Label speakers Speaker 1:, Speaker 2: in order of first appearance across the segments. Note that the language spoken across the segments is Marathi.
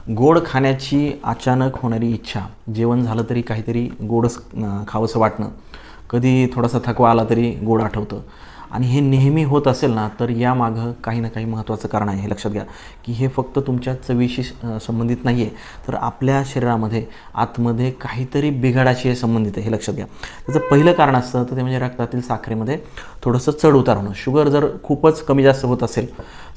Speaker 1: गोड खाण्याची अचानक होणारी इच्छा, जेवण झालं तरी काहीतरी गोडच खावंसं वाटणं, कधी थोडासा थकवा आला तरी गोड आठवतं आणि हे नेहमी होत असेल ना, तर यामागं काही ना काही महत्त्वाचं कारण आहे. हे लक्षात घ्या की हे फक्त तुमच्या चवीशी संबंधित नाही आहे, तर आपल्या शरीरामध्ये आतमध्ये काहीतरी बिघाडाशी हे संबंधित आहे. हे लक्षात घ्या. त्याचं पहिलं कारण असतं तर ते म्हणजे रक्तातील साखरेमध्ये थोडंसं चढ उतार होणं. शुगर जर खूपच कमी जास्त होत असेल,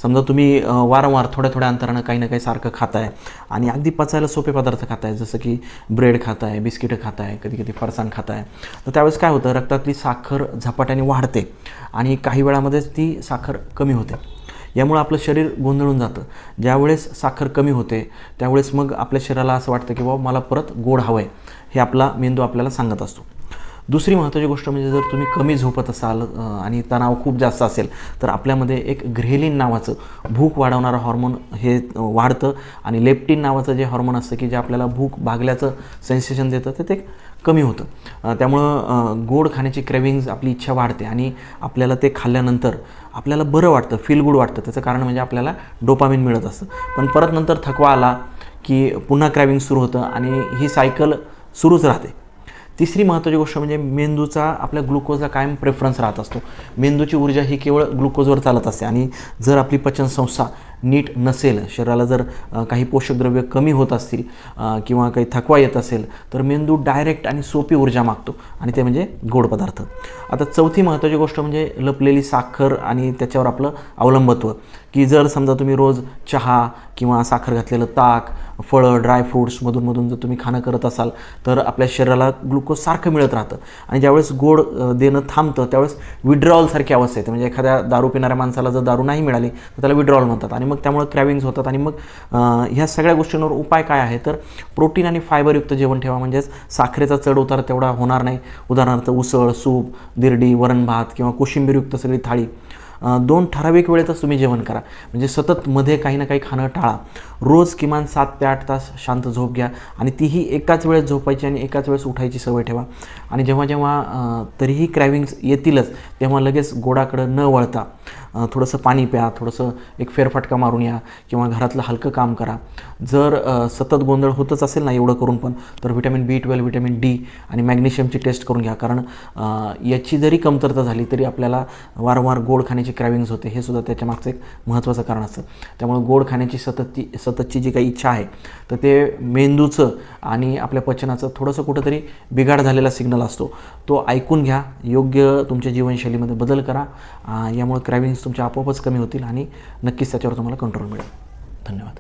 Speaker 1: समजा तुम्ही वारंवार थोड्या थोड्या अंतरानं काही ना काही सारखं खाताय आणि अगदी पचायला सोपे पदार्थ खाताय, जसं की ब्रेड खाताय, बिस्किटं खाताय, कधी कधी फरसाण खाताय, तर त्यावेळेस काय होतं, रक्तातली साखर झपाट्याने वाढते आणि काही वेळामध्येच ती साखर कमी होते. यामुळे आपलं शरीर गोंधळून जातं. ज्यावेळेस साखर कमी होते त्यावेळेस मग आपल्या शरीराला असं वाटतं की बाबा मला परत गोड हवं आहे, हे आपला मेंदू आपल्याला सांगत असतो. दुसरी महत्त्वाची गोष्ट म्हणजे जर तुम्ही कमी झोपत असाल आणि तणाव खूप जास्त असेल, तर आपल्यामध्ये एक ग्रेलिन नावाचं भूक वाढवणारं हॉर्मोन हे वाढतं आणि लेप्टिन नावाचं जे हॉर्मोन असतं की जे आपल्याला भूक भागल्याचं सेन्सेशन देतं ते कमी होतं. त्यामुळं गोड खाण्याची क्रेविंग्ज, आपली इच्छा वाढते आणि आपल्याला ते खाल्ल्यानंतर आपल्याला बरं वाटतं, फील गुड वाटतं. त्याचं कारण म्हणजे आपल्याला डोपामिन मिळत असतं. पण परत नंतर थकवा आला की पुन्हा क्रेविंग सुरू होतं आणि ही सायकल सुरूच राहते. तिसरी महत्त्वाची गोष्ट म्हणजे मेंदूचा आपल्या ग्लुकोजला कायम प्रेफरन्स राहत असतो. मेंदूची ऊर्जा ही केवळ ग्लुकोजवर चालत असते आणि जर आपली पचनसंस्था नीट नसेल, शरीराला जर काही पोषक द्रव्य कमी होत असतील किंवा काही थकवा येत असेल, तर मेंदू डायरेक्ट आणि सोपी ऊर्जा मागतो आणि ते म्हणजे गोड पदार्थ. आता चौथी महत्त्वाची गोष्ट म्हणजे लपलेली साखर आणि त्याच्यावर आपलं अवलंबत्व, की जर समजा तुम्ही रोज चहा किंवा साखर घातलेलं ताक, फळं, ड्रायफ्रूट्स मधून जर तुम्ही खाणं करत असाल, तर आपल्या शरीराला ग्लुकोज सारखं मिळत राहतं आणि ज्यावेळेस गोड देणं थांबतं त्यावेळेस विड्रॉलसारखी अवस्था येते. म्हणजे एखाद्या दारू पिणाऱ्या माणसाला जर दारू नाही मिळाली तर त्याला विड्रॉल म्हणतात आणि मग त्यामुळे क्रेविंग्ज होतात. आणि मग ह्या सगळ्या गोष्टींवर उपाय काय आहे, तर प्रोटीन आणि फायबरयुक्त जेवण ठेवा, म्हणजेच साखरेचा चढ उतार तेवढा होणार नाही. उदाहरणार्थ उसळ, सूप, दिरडी, वरण भात किंवा कोशिंबीरयुक्त सगळी थाळी. 2 ठराविक वेळेतच तुम्ही जेवण करा, म्हणजे सतत मध्ये काही ना काही खाणं टाळा. रोज किमान 7 ते 8 तास शांत झोप घ्या आणि तीही एकाच वेळेस झोपायची आणि एकाच वेळेस उठायची सवय ठेवा. आणि जेव्हा जेव्हा तरीही क्रेविंग्स येतीलच तेव्हा लगेच गोडाकडं न वळता थोडंसं पाणी प्या, थोडंसं एक फेरफटका मारून या किंवा घरातलं हलकं काम करा. जर सतत गोंधळ होतच असेल ना एवढं करून पण, तर व्हिटॅमिन B12, व्हिटॅमिन D आणि मॅग्नेशियमची टेस्ट करून घ्या. कारण याची जरी कमतरता झाली तरी आपल्याला वारंवार गोड खाण्याची क्रेविंग्स होते, हे सुद्धा त्याच्यामागचं एक महत्त्वाचं कारण असतं. त्यामुळे गोड खाण्याची सततची जी काही इच्छा आहे, तर ते मेंदूचं आणि आपल्या पचनाचं थोडंसं कुठंतरी बिघाड झालेला सिग्नल असतो, तो ऐकून घ्या. योग्य तुमच्या जीवनशैलीमध्ये बदल करा. यामुळे क्रेविंग्स तुमच्या आपोआपच कमी होतील आणि नक्कीच त्याच्यावर तुम्हाला कंट्रोल मिळेल. धन्यवाद.